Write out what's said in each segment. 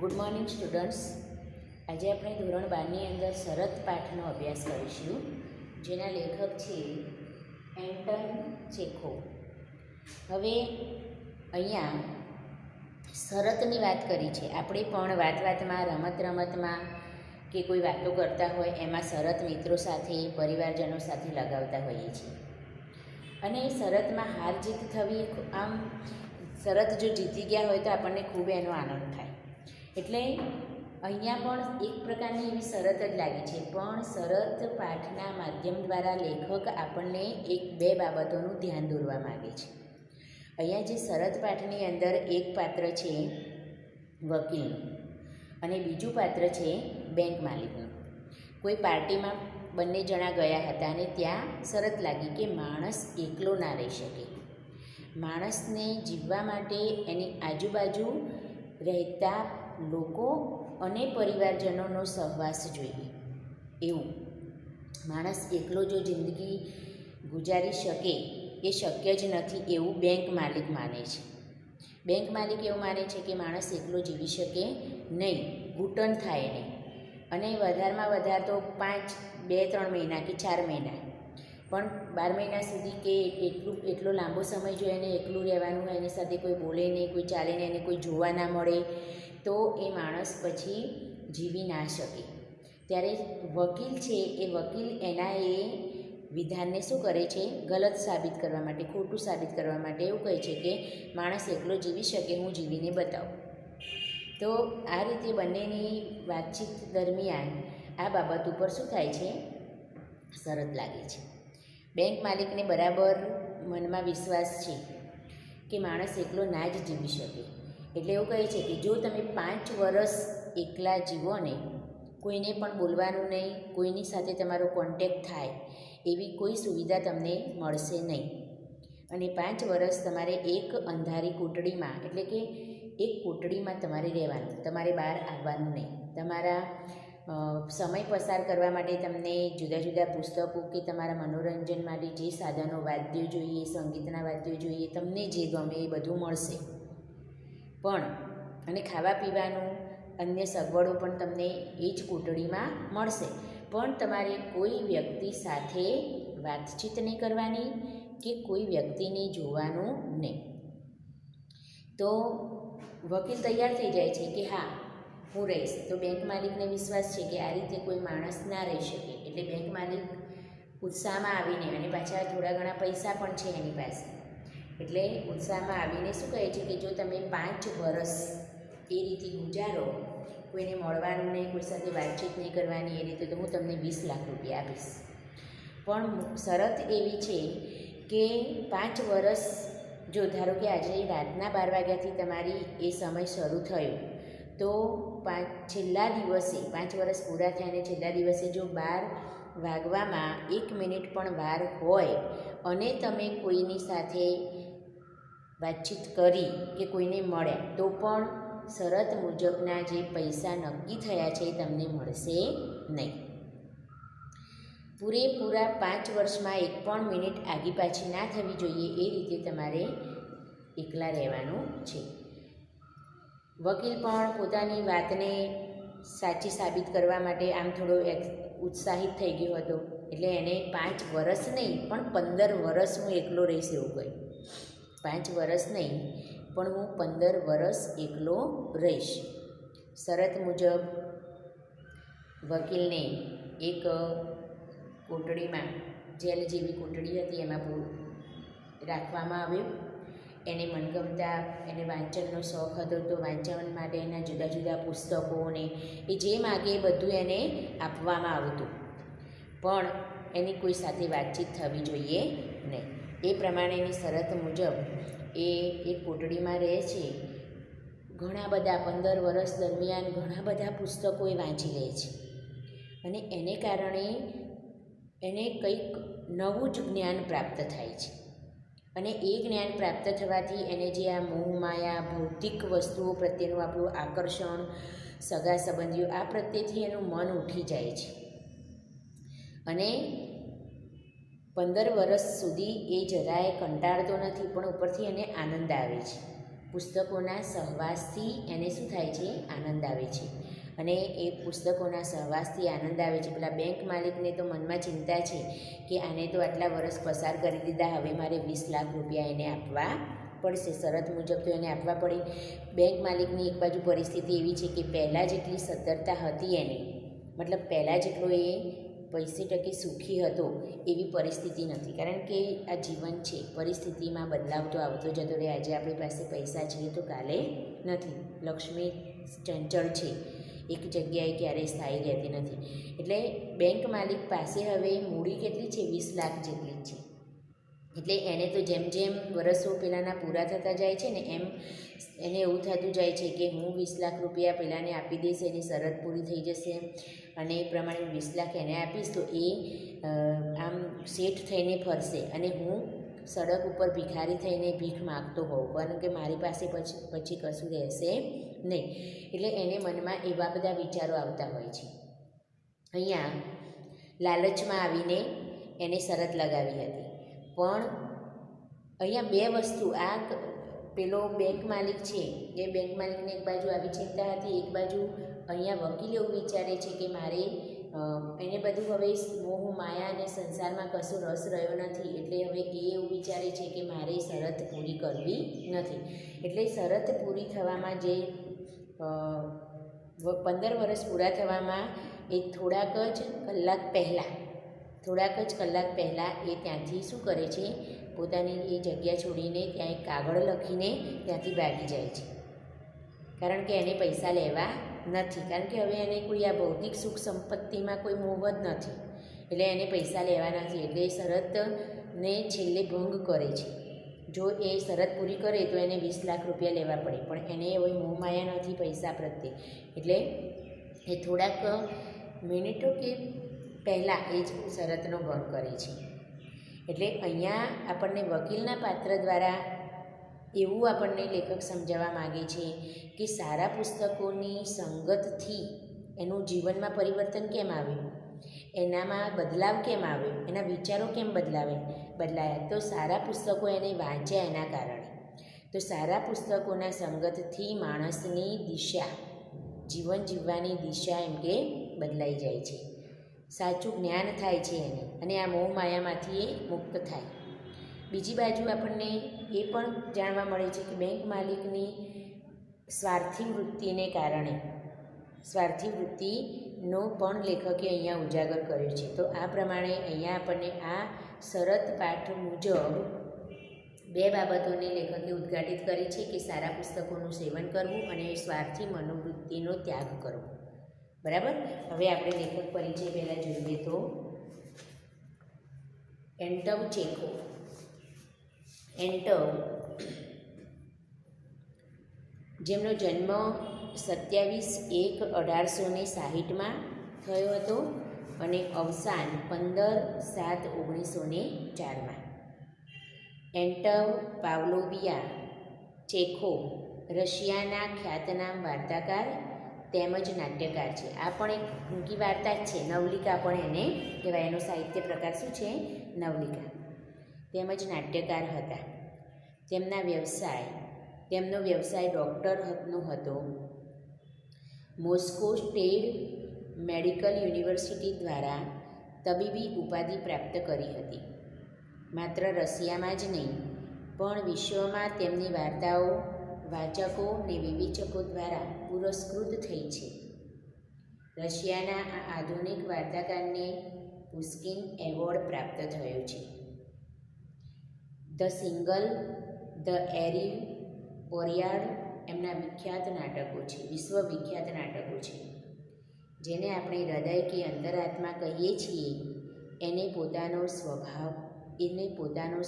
Good morning students. આજે આપણે ધોરણ 12ની અંદર શરત પાઠનો અભ્યાસ કરીશું, જેના લેખક છે એન્ટન ચેખોવ. હવે અહીંયા શરતની વાત કરી છે. આપણે પણ વાતમાં, રમતમાં કે કોઈ વાતો કરતા હોય એમાં શરત મિત્રો સાથે, પરિવારજનો સાથે લગાવતા હોઈએ છીએ. અને શરતમાં હાર જીત થવી, આમ શરત જો જીતી ગયા હોય તો આપણને ખૂબ એનો આનંદ થાય. એટલે અહીંયા પણ એક પ્રકારની એવી શરત જ લાગી છે, પણ શરત પાઠના માધ્યમ દ્વારા લેખક આપણને બે બાબતોનું ધ્યાન દોરવા માગે છે. અહીંયા જે શરત પાઠની અંદર એક પાત્ર છે વકીલનું અને બીજું પાત્ર છે બેંક માલિકનું. કોઈ પાર્ટીમાં બંને જણા ગયા હતા અને ત્યાં શરત લાગી કે માણસ એકલો ના રહી શકે. માણસને જીવવા માટે એની આજુબાજુ રહેતા લોકો અને પરિવારજનોનો સહવાસ જોઈએ. એવું માણસ એકલો જો જિંદગી ગુજારી શકે એ શક્ય જ નથી, એવું બેંક માલિક માને છે. બેંક માલિક એવું માને છે કે માણસ એકલો જીવી શકે નહીં, ઘૂંટણ થાય નહીં. અને વધારમાં વધારે તો 2-3 મહિના કે 4 મહિના, પણ 12 મહિના સુધી કે એટલો લાંબો સમય જો એને એકલું રહેવાનું હોય, એની સાથે કોઈ બોલે નહીં, કોઈ ચાલે નહીં, એને કોઈ જોવા ના મળે, તો એ માણસ પછી જીવી ના શકે. ત્યારે વકીલ છે, એ વકીલ એના એ વિધાનને શું કરે છે, ગલત સાબિત કરવા માટે, ખોટું સાબિત કરવા માટે એવું કહે છે કે માણસ એકલો જીવી શકે, હું જીવીને બતાવું. તો આ રીતે બંનેની વાતચીત દરમિયાન આ બાબત ઉપર શું થાય છે, શરત લાગે છે. બેંક માલિકને બરાબર મનમાં વિશ્વાસ છે કે માણસ એકલો ના જ જીવી શકે. એટલે એવું કહે છે કે જો તમે 5 વર્ષ એકલા જીવો ને, કોઈને પણ બોલવાનું નહીં, કોઈની સાથે તમારો કોન્ટેક્ટ થાય એવી કોઈ સુવિધા તમને મળશે નહીં. અને 5 વર્ષ તમારે એક અંધારી કોટડીમાં, એટલે કે એક કોટડીમાં તમારે રહેવાનું, તમારે બહાર આવવાનું નહીં. તમારા સમય પસાર કરવા માટે તમને જુદા જુદા પુસ્તકો કે તમારા મનોરંજન માટે જે સાધનો, વાદ્યો જોઈએ, સંગીતના વાદ્યો જોઈએ, તમને જે ગમે એ બધું મળશે. પણ અને ખાવા પીવાનું, અન્ય સગવડો પણ તમને એ જ કોટડીમાં મળશે. પણ તમારે કોઈ વ્યક્તિ સાથે વાતચીત નહીં કરવાની કે કોઈ વ્યક્તિને જોવાનું નહીં. તો વકીલ તૈયાર થઈ જાય છે કે હા, હું રહીશ. તો બેંક માલિકને વિશ્વાસ છે કે આ રીતે કોઈ માણસ ના રહી શકે. એટલે બેંક માલિક ઉત્સાહમાં આવીને, અને પાછા થોડા ઘણા પૈસા પણ છે એની પાસે, એટલે ઉત્સાહમાં આવીને શું કહે છે કે જો તમે 5 વર્ષ એ રીતે ગુજારો, કોઈને મળવાનું નહીં, કોઈ સાથે વાતચીત નહીં કરવાની, એ રીતે તો હું તમને 20 લાખ રૂપિયા આપીશ. પણ શરત એવી છે કે 5 વર્ષ, જો ધારો કે આજે રાતના 12 વાગ્યાથી તમારી એ સમય શરૂ થયો, તો છેલ્લા દિવસે 5 વર્ષ પૂરા થયા અને છેલ્લા દિવસે જો 12 વાગવામાં 1 મિનિટ પણ વાર હોય અને તમે કોઈની સાથે વાતચીત કરી કે કોઈને મળ્યા, તો પણ શરત મુજબના જે પૈસા નક્કી થયા છે એ તમને મળશે નહીં. પૂરેપૂરા 5 વર્ષમાં 1 પણ મિનિટ આગી પાછી ના થવી જોઈએ, એ રીતે તમારે એકલા રહેવાનું છે. વકીલ પણ પોતાની વાતને સાચી સાબિત કરવા માટે આમ થોડો ઉત્સાહિત થઈ ગયો હતો. એટલે એને 5 વર્ષ નહીં પણ 15 વર્ષ હું એકલો રહીશ એવું કહ્યું. 5 વર્ષ નહીં પણ હું 15 વર્ષ એકલો રહીશ. શરત મુજબ વકીલને એક કોટડીમાં, જેલ જેવી કોટડી હતી, એમાં રાખવામાં આવ્યો. એને મનગમતા, એને વાંચનનો શોખ હતો, તો વાંચન માટે એના જુદા જુદા પુસ્તકોને એ જે માગે એ બધું એને આપવામાં આવતું. પણ એની કોઈ સાથે વાતચીત થવી જોઈએ નહીં. એ પ્રમાણેની શરત મુજબ એ એક કોટડીમાં રહે છે. ઘણા બધા 15 વર્ષ દરમિયાન ઘણા બધા પુસ્તકો એ વાંચી લે છે. અને એને કારણે એને કંઈક નવું જ જ્ઞાન પ્રાપ્ત થાય છે. અને એ જ્ઞાન પ્રાપ્ત થવાથી એને જે આ મોહ માયા, ભૌતિક વસ્તુઓ પ્રત્યેનું આપણું આકર્ષણ, સગા સંબંધીઓ, આ પ્રત્યેથી એનું મન ઉઠી જાય છે. અને 15 વર્ષ સુધી એ જરાય કંટાળતો નથી, પણ ઉપરથી એને આનંદ આવે છે. પુસ્તકોના સહવાસથી એને શું થાય છે? આનંદ આવે છે. અને એ પુસ્તકોના સહવાસથી આનંદ આવે છે. પેલા બેંક માલિકને તો મનમાં ચિંતા છે કે આને તો આટલા વર્ષ પસાર કરી દીધા, હવે મારે 20 લાખ રૂપિયા એને આપવા પડશે. શરત મુજબ તો એને આપવા પડે. બેંક માલિકની એક બાજુ પરિસ્થિતિ એવી છે કે પહેલાં જેટલી સદ્ધરતા હતી એની, મતલબ પહેલાં જેટલો એ પૈસે ટકે સુખી હતો એવી પરિસ્થિતિ નથી. કારણ કે આ જીવન છે, પરિસ્થિતિમાં બદલાવ તો આવતો જતો રહે. આજે આપણી પાસે પૈસા છે તો કાલે નથી. લક્ષ્મી ચંચળ છે, એક જગ્યાએ ક્યારેય સ્થાયી રહેતી નથી. એટલે બેંક માલિક પાસે હવે મૂડી કેટલી છે? 20 લાખ જેટલી જ છે. એટલે એને તો જેમ જેમ વર્ષો પહેલાંના પૂરા થતા જાય છે ને એમ એને એવું થતું જાય છે કે હું 20 લાખ રૂપિયા પહેલાંને આપી દઈશ, એની શરત પૂરી થઈ જશે અને એ પ્રમાણે 20 લાખ એને આપીશ તો એ આમ શેઠ થઈને ફરશે અને હું સડક ઉપર ભિખારી થઈને ભીખ માગતો હોઉં, કારણ કે મારી પાસે પછી કશું રહેશે નહીં. એટલે એને મનમાં એવા બધા વિચારો આવતા હોય છે. અહીંયા લાલચમાં આવીને એને શરત લગાવી હતી. પણ અહીંયા બે વસ્તુ, આ પેલો બેંક માલિક છે એ બેંક માલિકને એક બાજુ આવી ચિંતા હતી, એક બાજુ અહીંયા વકીલ એવું વિચારે છે કે મારે એને બધું હવે મોહ માયા અને સંસારમાં કશું રસ રહ્યો નથી. એટલે હવે એ એવું વિચારે છે કે મારે શરત પૂરી કરવી નથી. એટલે શરત પૂરી થવામાં જે 15 વર્ષ પૂરા થવામાં એ થોડાક જ કલાક પહેલાં એ ત્યાંથી શું કરે છે? પોતાની એ જગ્યા છોડીને ત્યાં એક કાગળ લખીને ત્યાંથી ભાગી જાય છે. કારણ કે એને પૈસા લેવા નથી. કારણ કે હવે એને કોઈ આ ભૌતિક સુખ સંપત્તિમાં કોઈ મોહ જ નથી. એટલે એને પૈસા લેવા નથી. એટલે એ શરતને છેલ્લે ભંગ કરે છે. જો એ શરત પૂરી કરે તો એને 20 લાખ રૂપિયા લેવા પડે, પણ એને હવે મોહ માયા નથી પૈસા પ્રત્યે. એટલે એ થોડાક મિનિટો કે પહેલાં એ જ શરતનો ભંગ કરે છે. એટલે અહીંયા આપણને વકીલના પાત્ર દ્વારા એવું આપણને લેખક સમજાવવા માગે છે કે સારા પુસ્તકોની સંગતથી એનું જીવનમાં પરિવર્તન કેમ આવ્યું, એનામાં બદલાવ કેમ આવ્યો, એના વિચારો કેમ બદલાયા. તો સારા પુસ્તકો એને વાંચ્યા એના કારણે. તો સારા પુસ્તકોના સંગતથી માણસની દિશા, જીવન જીવવાની દિશા એમ કે બદલાઈ જાય છે. સાચું જ્ઞાન થાય છે એને અને આ મોહ માયામાંથી એ મુક્ત થાય. બીજી બાજુ આપણને એ પણ જાણવા મળે છે કે બેંક માલિકની સ્વાર્થી વૃત્તિને કારણે, સ્વાર્થી વૃત્તિનો પણ લેખકે અહીંયા ઉજાગર કર્યો છે. તો આ પ્રમાણે અહીંયા આપણને આ શરત પાઠ મુજબ બે બાબતોને લેખકે ઉદ્ઘાટિત કરી છે કે સારા પુસ્તકોનું સેવન કરવું અને સ્વાર્થી મનોવૃત્તિનો ત્યાગ કરવો. બરાબર. હવે આપણે લેખક પરિચય પહેલાં જોઈએ તો એન્ટવ ચેખોવ. એન્ટવ, જેમનો જન્મ 27/1/1860 થયો હતો અને અવસાન 15/7/1904. એન્ટવ પાવલોવિયા ચેખોવ રશિયાના ખ્યાતનામ વાર્તાકાર તેમજ નાટ્યકાર છે. આ પણ એક ટૂંકી વાર્તા જ છે, નવલિકા પણ એને કહેવાય. એનો સાહિત્ય પ્રકાર શું છે? નવલિકા. તેમજ નાટ્યકાર હતા. તેમનો વ્યવસાય ડૉક્ટરનો હતો. મોસ્કો સ્ટેટ મેડિકલ યુનિવર્સિટી દ્વારા તબીબી ઉપાધિ પ્રાપ્ત કરી હતી. માત્ર રશિયામાં જ નહીં પણ વિશ્વમાં તેમની વાર્તાઓ વાચકો અને વિવેચકો દ્વારા પુરસ્કૃત થઈ છે. રશિયાના આ આધુનિક વાર્તાકારને પુસ્કિન એવોર્ડ પ્રાપ્ત થયો છે. ધ સિંગલ, ધ એરિવ, ઓરિયાડ એમના વિખ્યાત નાટકો છે, વિશ્વવિખ્યાત નાટકો છે. જેને આપણે હૃદય કે અંતરાત્મા કહીએ છીએ એને પોતાનો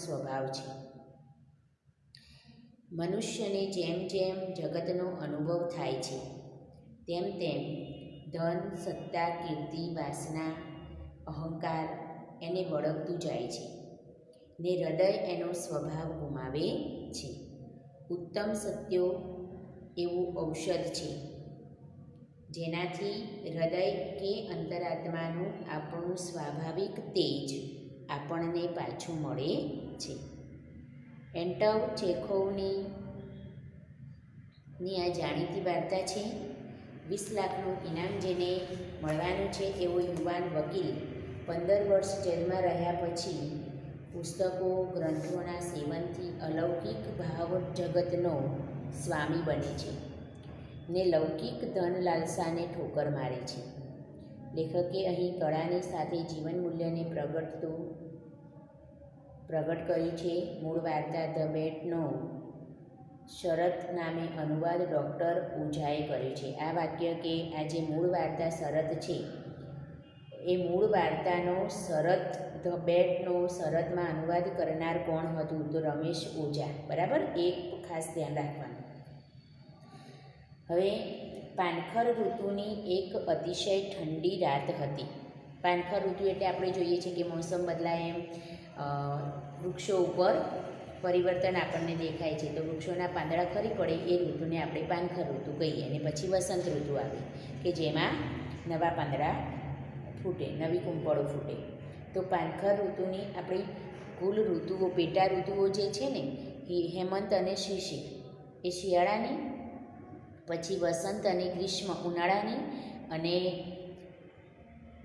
સ્વભાવ છે. મનુષ્યને જેમ જેમ જગતનો અનુભવ થાય છે તેમ તેમ ધન, સત્તા, કીર્તિ, વાસના, અહંકાર એને વળગતું જાય છે ને હૃદય એનો સ્વભાવ ગુમાવે છે. ઉત્તમ સત્યો એવું ઔષધ છે જેનાથી હૃદય કે અંતરાત્માનું આપણું સ્વાભાવિક તેજ આપણને પાછું મળે છે. એન્ટવ ચેખોવની ની આ જાણીતી વાર્તા છે. 20 લાખનું ઇનામ જેને મળવાનું છે એવો યુવાન વકીલ 15 વર્ષ જેલમાં રહ્યા પછી પુસ્તકો ગ્રંથોના સેવનથી અલૌકિક ભાવ જગતનો સ્વામી બને છે ને લૌકિક ધન લાલસાને ઠોકર મારે છે. લેખકે અહીં કળાની સાથે જીવન મૂલ્યને પ્રગટ કર્યું છે. મૂળ વાર્તા ધ બેટનો શરત નામે અનુવાદ ડૉક્ટર ઓઝાએ કર્યો છે. આ વાક્ય કે આ જે મૂળ વાર્તા શરત છે એ મૂળ વાર્તાનો શરત ધ બેટનો શરતમાં અનુવાદ કરનાર કોણ હતું? તો રમેશ ઓઝા. બરાબર, એક ખાસ ધ્યાન રાખવાનું. હવે પાનખર ઋતુની એક અતિશય ઠંડી રાત હતી. પાનખર ઋતુ એટલે આપણે જોઈએ છીએ કે મોસમ બદલાય એમ વૃક્ષો ઉપર પરિવર્તન આપણને દેખાય છે. તો વૃક્ષોના પાંદડા ખરી પડે એ ઋતુને આપણે પાનખર ઋતુ કહીએ. અને પછી વસંત ઋતુ આવે કે જેમાં નવા પાંદડા ફૂટે, નવી કુંપળો ફૂટે. તો પાનખર ઋતુની આપણી કુલ ઋતુઓ, પેટા ઋતુઓ જે છે ને એ હેમંત અને શિશિર એ શિયાળાની, પછી વસંત અને ગ્રીષ્મ ઉનાળાની, અને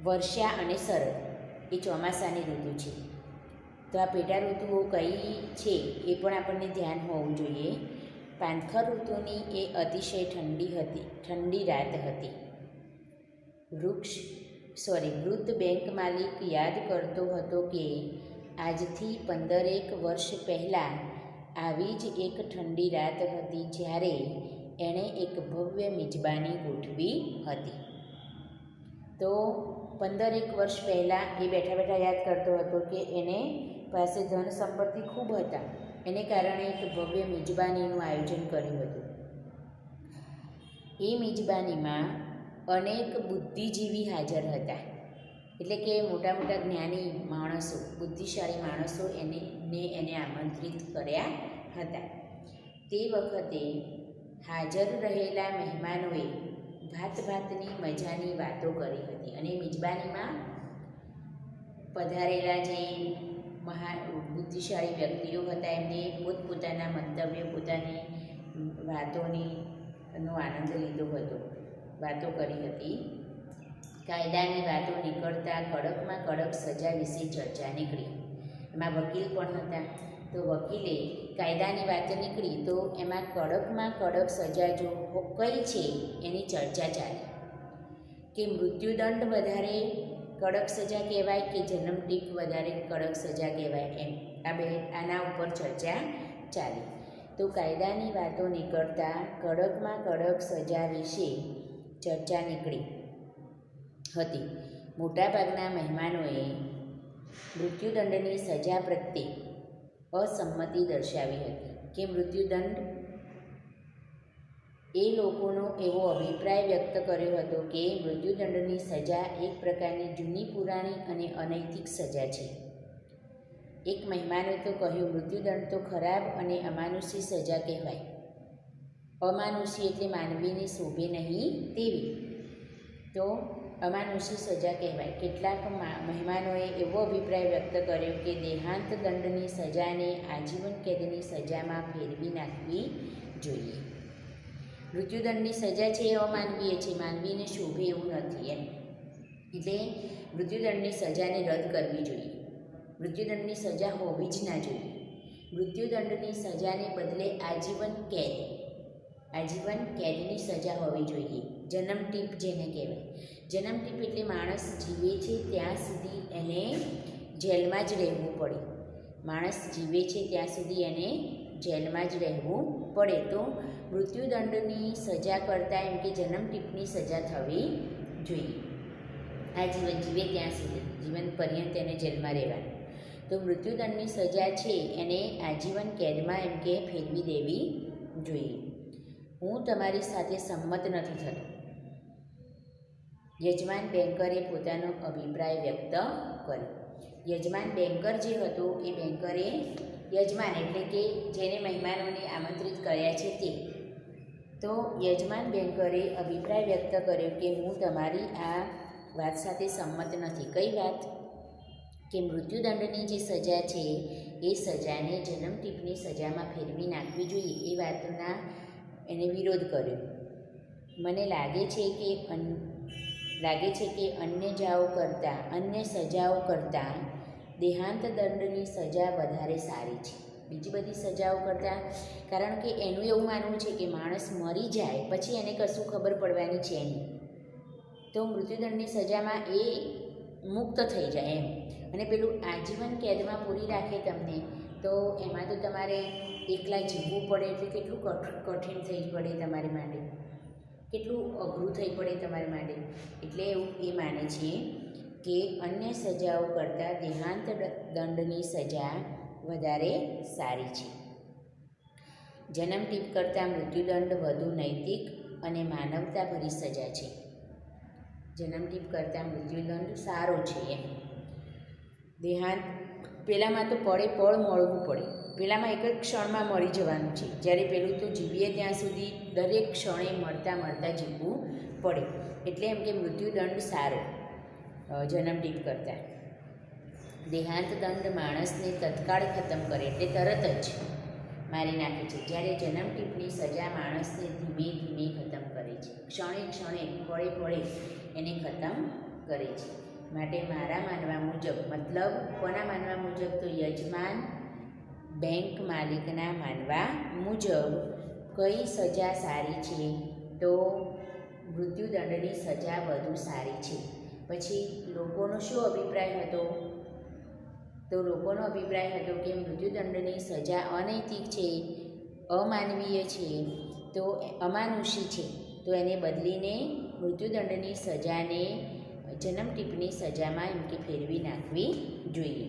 વર્ષા અને શરદ એ ચોમાસાની ઋતુ છે. તો આ પેટા ઋતુઓ કઈ છે એ પણ આપણને ધ્યાન હોવું જોઈએ. પાનખર ઋતુની એ અતિશય ઠંડી રાત હતી. વૃદ્ધ બેંક માલિક યાદ કરતો હતો કે આજથી 15 વર્ષ પહેલાં આવી જ એક ઠંડી રાત હતી જ્યારે એણે એક ભવ્ય મિજબાની ગોઠવી હતી. તો 15 વર્ષ પહેલાં એ બેઠા બેઠા યાદ કરતો હતો કે એને પાસે ધન સંપત્તિ ખૂબ હતા, એને કારણે એક ભવ્ય મિજબાનીનું આયોજન કર્યું હતું. એ મિજબાનીમાં અનેક બુદ્ધિજીવી હાજર હતા, એટલે કે મોટા મોટા જ્ઞાની માણસો, બુદ્ધિશાળી માણસો એને આમંત્રિત કર્યા હતા. તે વખતે હાજર રહેલા મહેમાનોએ ભાતની મજાની વાતો કરી હતી. અને મિજબાનીમાં પધારેલા જે બુદ્ધિશાળી વ્યક્તિઓ હતા એમને પોતપોતાના મંતવ્યો, પોતાની વાતોનો આનંદ લીધો હતો, વાતો કરી હતી. કાયદાની વાતો નીકળતા કડકમાં કડક સજા વિશે ચર્ચા નીકળી. એમાં વકીલ પણ હતા. તો વકીલે કાયદાની વાત નીકળી તો એમાં કડકમાં કડક સજા જો કઈ છે એની ચર્ચા ચાલી. કે મૃત્યુદંડ વધારે કડક સજા કહેવાય કે જન્મટીપ વધારે કડક સજા કહેવાય, એમ આના ઉપર ચર્ચા ચાલી. તો કાયદાની વાતો નીકળતા કડકમાં કડક સજા વિશે ચર્ચા નીકળી હતી. મોટાભાગના મહેમાનોએ મૃત્યુદંડની સજા પ્રત્યે અસંમતિ દર્શાવી હતી. કે મૃત્યુદંડ, એ લોકોનો એવો અભિપ્રાય વ્યક્ત કર્યો હતો કે મૃત્યુદંડની સજા એક પ્રકારની જૂની પુરાણી અને અનૈતિક સજા છે. એક મહેમાને તો કહ્યું, મૃત્યુદંડ તો ખરાબ અને અમાનુષી સજા કહેવાય. અમાનુષી એટલે માનવીને શોભે નહીં તેવી, તો અમાનુષી સજા કહેવાય. કેટલાક મહેમાનોએ એવો અભિપ્રાય વ્યક્ત કર્યો કે દેહાંત દંડની સજાને આજીવન કેદની સજામાં ફેરવી નાખવી જોઈએ. મૃત્યુદંડની સજા છે એ અમાનવીય છે, માનવીને શોભે એવું નથી એમ. એટલે મૃત્યુદંડની સજાને રદ કરવી જોઈએ. મૃત્યુદંડની સજા હોવી જ ના જોઈએ. મૃત્યુદંડની સજાને બદલે આજીવન કેદની સજા હોવી જોઈએ. જન્મટીપ જેને કહેવાય. જન્મટીપ એટલે માણસ જીવે છે ત્યાં સુધી એને જેલમાં જ રહેવું પડે. માણસ જીવે છે ત્યાં સુધી એને જેલમાં જ રહેવું પડે. તો મૃત્યુદંડની સજા કરતાં એમ કે જન્મટીપની સજા થવી જોઈએ. આ જીવન જીવે ત્યાં સુધી, જીવન પર્યંત એને જેલમાં રહેવાનું. તો મૃત્યુદંડની સજા છે એને આજીવન કેદમાં એમ કે ફેરવી દેવી જોઈએ. હું તમારી સાથે સંમત નથી થતો. યજમાન બેન્કરે પોતાનો અભિપ્રાય વ્યક્ત કર્યો. યજમાન બેન્કર જે હતો એ બેન્કરે, યજમાન એટલે કે જેને મહેમાનોને આમંત્રિત કર્યા છે તે, તો યજમાન બેન્કરે અભિપ્રાય વ્યક્ત કર્યો કે હું તમારી આ વાત સાથે સંમત નથી. કઈ વાત? કે મૃત્યુદંડની જે સજા છે એ સજાને જન્મટીપની સજામાં ફેરવી નાખવી જોઈએ. એ વાતના એને વિરોધ કર્યો. મને લાગે છે કે અન્ય સજાઓ કરતાં દેહાંત દંડની સજા વધારે સારી છે. બીજી બધી સજાઓ કરતાં, કારણ કે એનું એવું માનવું છે કે માણસ મરી જાય પછી એને કશું ખબર પડવાની છે નહીં, તો મૃત્યુદંડની સજામાં એ મુક્ત થઈ જાય એમ. અને પેલું આજીવન કેદમાં પૂરી રાખે તમને, તો એમાં તો તમારે એકલા જીવવું પડે, એટલે કેટલું કઠિન થઈ પડે તમારી માટે, કેટલું અઘરું થઈ પડે તમારી માટે. એટલે એવું એ માને છે કે અન્ય સજાઓ કરતાં દેહાંત દંડની સજા વધારે સારી છે. જન્મટીપ કરતાં મૃત્યુદંડ વધુ નૈતિક અને માનવતાભરી સજા છે. જન્મટીપ કરતાં મૃત્યુદંડ સારો છે એમ. દેહાંત પહેલાંમાં તો પળ મળવું પડે, પહેલાંમાં એક જ ક્ષણમાં મરી જવાનું છે, જ્યારે પેલું તો જીવીએ ત્યાં સુધી દરેક ક્ષણે મળતા જીવવું પડે. એટલે એમ કે મૃત્યુદંડ સારો જન્મટીપ કરતાં. દેહાંત દંડ માણસને તત્કાળ ખતમ કરે, એટલે તરત જ મારી નાખે છે, જ્યારે જન્મટીપની સજા માણસને ધીમે ધીમે ખતમ કરે છે, ક્ષણે પળે એને ખતમ કરે છે. માટે મારા માનવા મુજબ, મતલબ કોના માનવા મુજબ, તો યજમાન બેંક માલિકના માનવા મુજબ કઈ સજા સારી છે, તો મૃત્યુદંડની સજા વધુ સારી છે. પછી લોકોનો શું અભિપ્રાય હતો? તો લોકોનો અભિપ્રાય હતો કે મૃત્યુદંડની સજા અનૈતિક છે, અમાનવીય છે, તો અમાનુષી છે, તો એને બદલીને મૃત્યુદંડની સજાને જન્મટીપની સજામાં એમ કે ફેરવી નાખવી જોઈએ.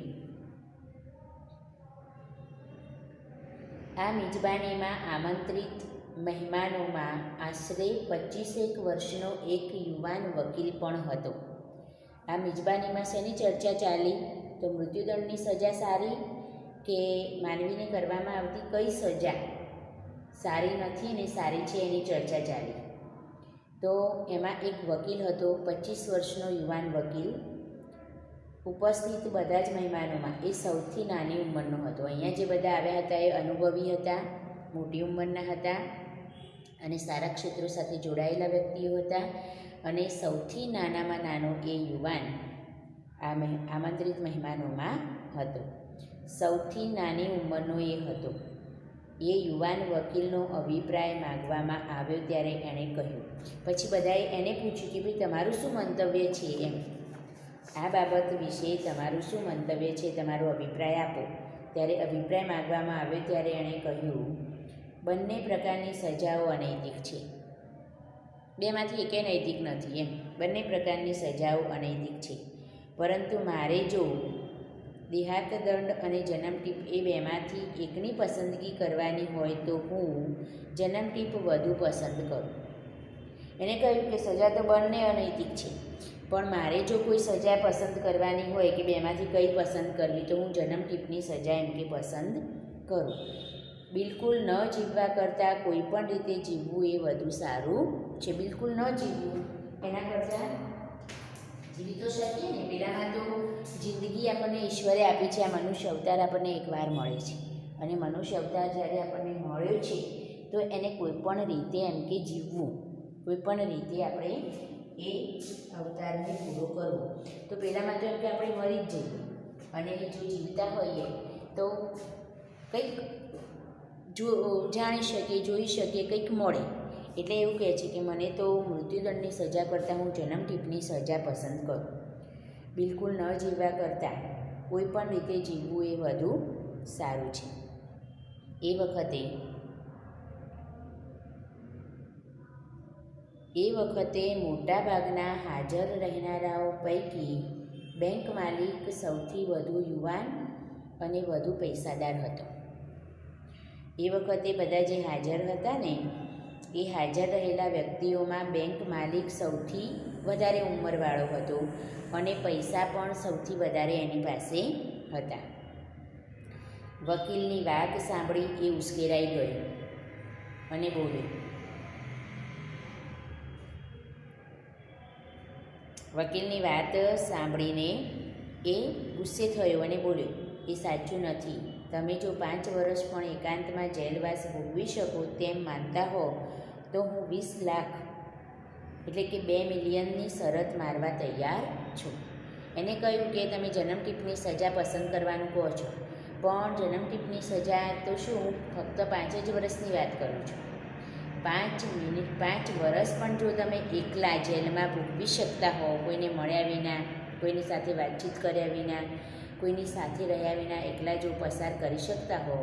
આ મિજબાનીમાં આમંત્રિત મહેમાનોમાં આશરે 25 વર્ષનો એક યુવાન વકીલ પણ હતો. આ મિજબાનીમાં શેની ચર્ચા ચાલી? તો મૃત્યુદંડની સજા સારી કે માનવીને કરવામાં આવતી કઈ સજા સારી નથી ને સારી છે, એની ચર્ચા ચાલી. તો એમાં એક વકીલ હતો, 25 વર્ષનો યુવાન વકીલ. ઉપસ્થિત બધા જ મહેમાનોમાં એ સૌથી નાની ઉંમરનો હતો. અહીંયા જે બધા આવ્યા હતા એ અનુભવી હતા, મોટી ઉંમરના હતા અને સારા ક્ષેત્રો સાથે જોડાયેલા વ્યક્તિઓ હતા. અને સૌથી નાનામાં નાનો એ યુવાન આ આમંત્રિત મહેમાનોમાં હતો. સૌથી નાની ઉંમરનો એ હતો. એ યુવાન વકીલનો અભિપ્રાય માગવામાં આવ્યો ત્યારે એણે કહ્યું, પછી બધાએ એને પૂછ્યું કે ભાઈ તમારું શું મંતવ્ય છે એમ, આ બાબત વિશે તમારું શું મંતવ્ય છે, તમારો અભિપ્રાય આપો. ત્યારે અભિપ્રાય માગવામાં આવ્યો ત્યારે એણે કહ્યું, બંને પ્રકારની સજાઓ અનૈતિક છે, બેમાંથી એકે નૈતિક નથી એમ. બંને પ્રકારની સજાઓ અનૈતિક છે, પરંતુ મારે જો દેહાંત દંડ અને જન્મટીપ એ બેમાંથી એકની પસંદગી કરવાની હોય તો હું જન્મટીપ વધુ પસંદ કરું. એને કહ્યું કે સજા તો બંને અનૈતિક છે, પણ મારે જો કોઈ સજા પસંદ કરવાની હોય કે બેમાંથી કઈ પસંદ કરવી, તો હું જન્મટીપની સજા એમ કે પસંદ કરું. બિલકુલ ન જીવવા કરતાં કોઈ પણ રીતે જીવવું એ વધુ સારું છે. બિલકુલ ન જીવવું એના કરતાં જીવી તો શકીએ ને. પહેલાંમાં તો જિંદગી આપણને ઈશ્વરે આપી છે, આ મનુષ્ય અવતાર આપણને એકવાર મળે છે, અને મનુષ્ય અવતાર જ્યારે આપણને મળ્યો છે તો એને કોઈપણ રીતે એમ કે જીવવું, કોઈપણ રીતે આપણે એ અવતારને પૂરો કરવો. તો પહેલાંમાં તો એમ કે આપણે મરી જ જઈએ, અને જો જીવતા હોઈએ તો કંઈક જાણી શકીએ, જોઈ શકીએ, કંઈક મળે. એટલે એવું કહે છે કે મને તો મૃત્યુદંડની સજા કરતાં હું જન્મટીપની સજા પસંદ કરું. બિલકુલ ન જીવવા કરતાં કોઈ પણ રીતે જીવવું એ વધુ સારું છે. એ વખતે મોટાભાગના હાજર રહેનારાઓ પૈકી બેંક માલિક સૌથી વધુ યુવાન અને વધુ પૈસાદાર હતો. એ વખતે બધા જે હાજર હતા ને, એ હાજર રહેલા વ્યક્તિઓમાં બેંક માલિક સૌથી વધારે ઉંમરવાળો હતો અને પૈસા પણ સૌથી વધારે એની પાસે હતા. વકીલની વાત સાંભળી એ ઉશ્કેરાઈ ગયો અને બોલ્યો. વકીલની વાત સાંભળીને એ ગુસ્સે થયો અને બોલ્યો, એ સાચું નથી. તમે જો 5 વર્ષ પણ એકાંતમાં જેલવાસ ભોગવી શકો તેમ માનતા હો તો હું 20 લાખ એટલે કે 2 મિલિયનની શરત મારવા તૈયાર છું. એને કહ્યું કે તમે જન્મટીપની સજા પસંદ કરવાનું કહો છો, પણ જન્મટીપની સજા તો શું, હું ફક્ત 5 જ વર્ષની વાત કરું છું. 5 વર્ષ પણ જો તમે એકલા જેલમાં ભોગવી શકતા હો, કોઈને મળ્યા વિના, કોઈની સાથે વાતચીત કર્યા વિના, કોઈની સાથે રહ્યા વિના એકલા જો પસાર કરી શકતા હો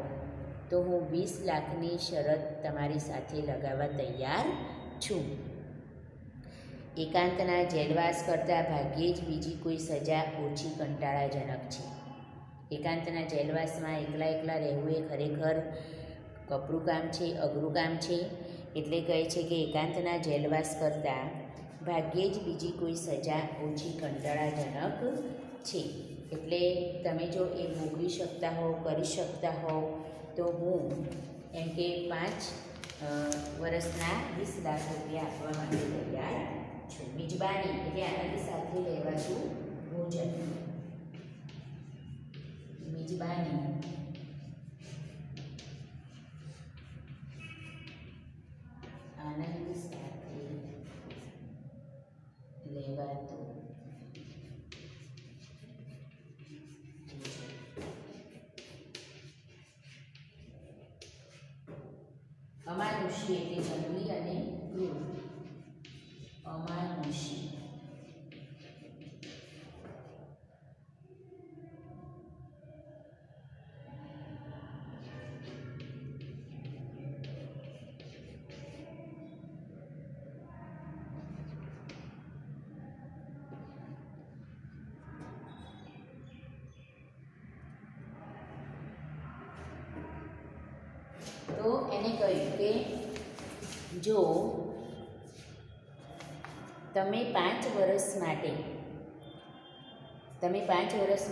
તો હું 20 લાખની શરત તમારી સાથે લગાવવા તૈયાર છું. એકાંતના જેલવાસ કરતાં ભાગ્યે જ બીજી કોઈ સજા ઓછી કંટાળાજનક છે. એકાંતના જેલવાસમાં એકલા રહેવું એ ખરેખર કપરું કામ છે, અઘરું કામ છે. એટલે કહે છે કે એકાંતના જેલવાસ કરતાં ભાગ્યે જ બીજી કોઈ સજા ઓછી કંટાળાજનક છે. એટલે તમે જો એ ભોગવી શકતા હો, કરી શકતા હો તો હું એમ કે 5 વર્ષના 20 લાખ રૂપિયા આપવા માટે તૈયાર છું. મિજબાની એટલે આનંદ સાથે લેવાતું ભોજન. મિજબાની આનંદ સાથે લેવાતું અમાનુષી એટલે જંગલી અને ક્રૂર. અમાનુષી તો એને કહ્યું કે જો તમે 5 વર્ષ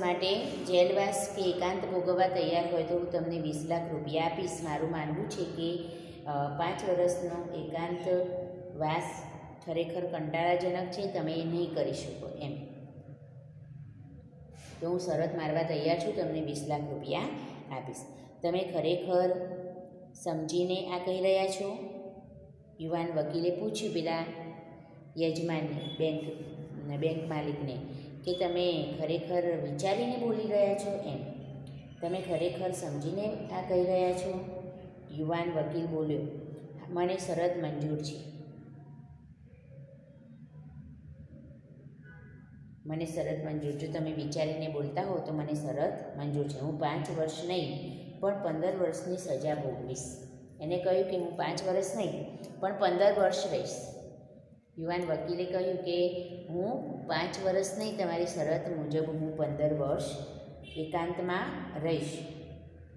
માટે જેલવાસ કે એકાંત ભોગવવા તૈયાર હોય તો હું તમને 20 લાખ રૂપિયા આપીશ. મારું માનવું છે કે 5 વર્ષનો એકાંતવાસ ખરેખર કંટાળાજનક છે, તમે એ નહીં કરી શકો એમ. તો હું શરત મારવા તૈયાર છું, તમને 20 લાખ રૂપિયા આપીશ. તમે ખરેખર સમજીને આ કહી રહ્યા છો? યુવાન વકીલે પૂછ્યું પેલા યજમાનને, બેંક માલિકને, કે તમે ખરેખર વિચારીને બોલી રહ્યા છો એમ? તમે ખરેખર સમજીને આ કહી રહ્યા છો? યુવાન વકીલ બોલ્યો, મને શરત મંજૂર છે. મને શરત મંજૂર. જો તમે વિચારીને બોલતા હો તો મને શરત મંજૂર છે. હું 5 વર્ષ નહીં પણ 15 વર્ષની સજા ભોગવીશ. એને કહ્યું કે હું 5 વર્ષ નહીં પણ 15 વર્ષ રહીશ. યુવાન વકીલે કહ્યું કે હું 5 વર્ષ નહીં, તમારી શરત મુજબ હું 15 વર્ષ એકાંતમાં રહીશ.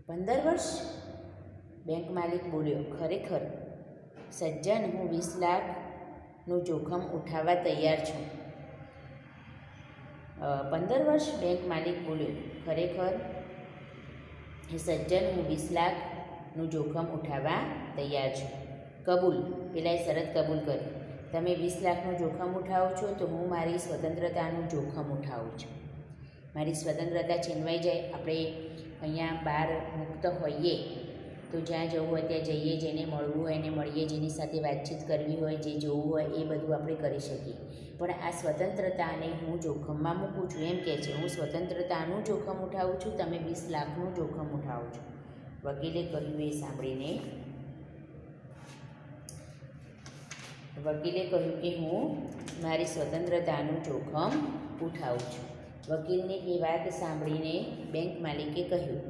15 વર્ષ? બેંક માલિક બોલ્યો, ખરેખર સજ્જન, હું 20 લાખનું જોખમ ઉઠાવવા તૈયાર છું. 15 વર્ષ? બેંક માલિક બોલ્યો, ખરેખર સજ્જન, હું 20 લાખનું જોખમ ઉઠાવવા તૈયાર છું. કબૂલ. પેલાએ શરત કબૂલ કરી. તમે 20 લાખનું જોખમ ઉઠાવો છો તો હું મારી સ્વતંત્રતાનું જોખમ ઉઠાવું છું. મારી સ્વતંત્રતા છીનવાઈ જાય, આપણે અહીંયા બહાર મુક્ત હોઈએ તો જ્યાં જવું હોય ત્યાં જઈએ, જેને મળવું હોય એને મળીએ, જેની સાથે વાતચીત કરવી હોય, જે જોવું હોય એ બધું આપણે કરી શકીએ. પણ આ સ્વતંત્રતાને હું જોખમમાં મૂકું છું એમ કહે છે. હું સ્વતંત્રતાનું જોખમ ઉઠાવું છું, તમે 20 લાખનું જોખમ ઉઠાવો છો. વકીલે કહ્યું એ સાંભળીને કે હું મારી સ્વતંત્રતાનું જોખમ ઉઠાવું છું. વકીલની એ વાત સાંભળીને બેંક માલિકે કહ્યું,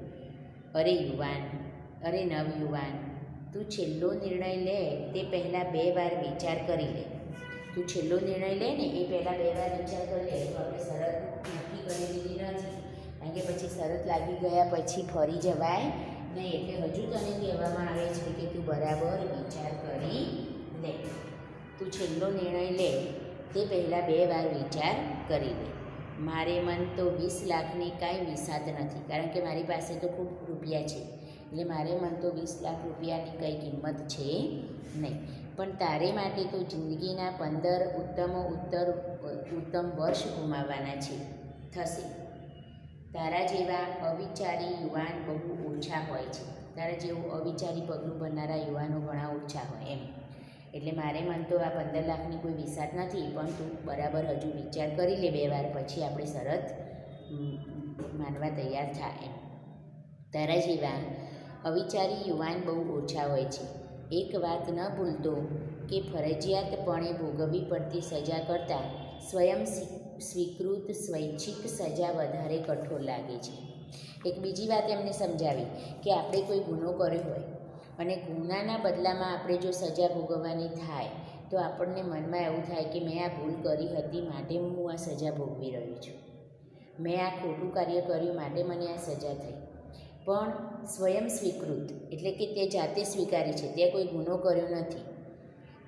અરે નવયુવાન, તું છેલ્લો નિર્ણય લે તે પહેલાં 2 વાર વિચાર કરી લે. તું છેલ્લો નિર્ણય લે ને એ પહેલાં 2 વાર વિચાર કરી લે. તો આપણે શરત નક્કી કરી દીધી નથી, કારણ કે પછી શરત લાગી ગયા પછી ફરી જવાય નહીં. એટલે હજુ તને કહેવામાં આવે છે કે તું બરાબર વિચાર કરી લે. તું છેલ્લો નિર્ણય લે તે પહેલાં 2 વાર વિચાર કરી લે. મારે મન તો 20 લાખની કાંઈ વિસાત નથી, કારણ કે મારી પાસે તો ખૂબ રૂપિયા છે. એટલે મારે મન તો 20 લાખ રૂપિયાની કંઈ કિંમત છે નહીં. પણ તારે માટે તો જિંદગીના 15 ઉત્તમ વર્ષ ગુમાવવાના થશે. તારા જેવા અવિચારી યુવાન બહુ ઓછા હોય છે, તારા જેવું અવિચારી પગલું ભરનારા યુવાનો ઘણા ઓછા હોય એમ. એટલે મારે મન તો આ 15 લાખની કોઈ વિસાત નથી, પણ તું બરાબર હજુ વિચાર કરી લે 2 વાર, પછી આપણે શરત માનવા તૈયાર થા એમ. તારા જેવા અવિચારી યુવાન બહુ ઓછા હોય છે. એક વાત ન ભૂલતો કે ફરજિયાતપણે ભોગવવી પડતી સજા કરતાં સ્વયં સ્વીકૃત સ્વૈચ્છિક સજા વધારે કઠોર લાગે છે. એક બીજી વાત એમને સમજાવી કે આપણે કોઈ ગુનો કર્યો હોય અને ગુનાના બદલામાં આપણે જો સજા ભોગવવાની થાય તો આપણને મનમાં એવું થાય કે મેં આ ભૂલ કરી હતી માટે હું આ સજા ભોગવી રહ્યો છું, મેં આ ખોટું કાર્ય કર્યું માટે મને આ સજા થઈ. પણ સ્વયં સ્વીકૃત એટલે કે તે જાતે સ્વીકારી છે, તે કોઈ ગુનો કર્યો નથી,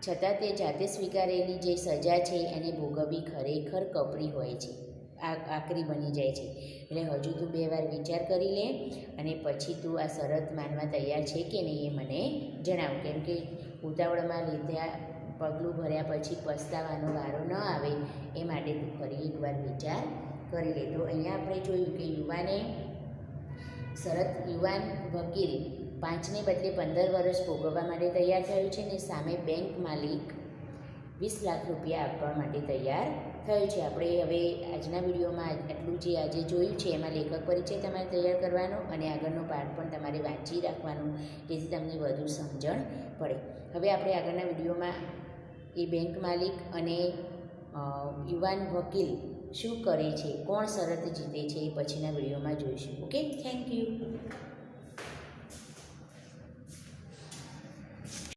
છતાં તે જાતે સ્વીકારેલી જે સજા છે એને ભોગવવી ખરેખર કપરી હોય છે, આકરી બની જાય છે. એટલે હજુ તું 2 વાર વિચાર કરી લે અને પછી તું આ શરત માનવા તૈયાર છે કે નહીં એ મને જણાવ. કેમ કે ઉતાવળમાં લીધા પગલું ભર્યા પછી પસ્તાવાનો વારો ન આવે એ માટે તું ફરી એકવાર વિચાર કરી લે. તો અહીંયા આપણે જોયું કે યુવાન વકીલ 5ને બદલે 15 વર્ષ ભોગવવા માટે તૈયાર થયું છે ને સામે બેંક માલિક 20 લાખ રૂપિયા આપવા માટે તૈયાર થયું છે. આપણે હવે આજના વિડીયોમાં આટલું જે આજે જોયું છે એમાં લેખક પરિચય તમારે તૈયાર કરવાનો અને આગળનો પાઠ પણ તમારે વાંચી રાખવાનો, જેથી તમને વધુ સમજણ પડે. હવે આપણે આગળના વિડીયોમાં એ બેંક માલિક અને યુવાન વકીલ શું કરે છે, કોણ શરત જીતે છે એ પછીના વિડીયોમાં જોઈશું. Okay, thank you.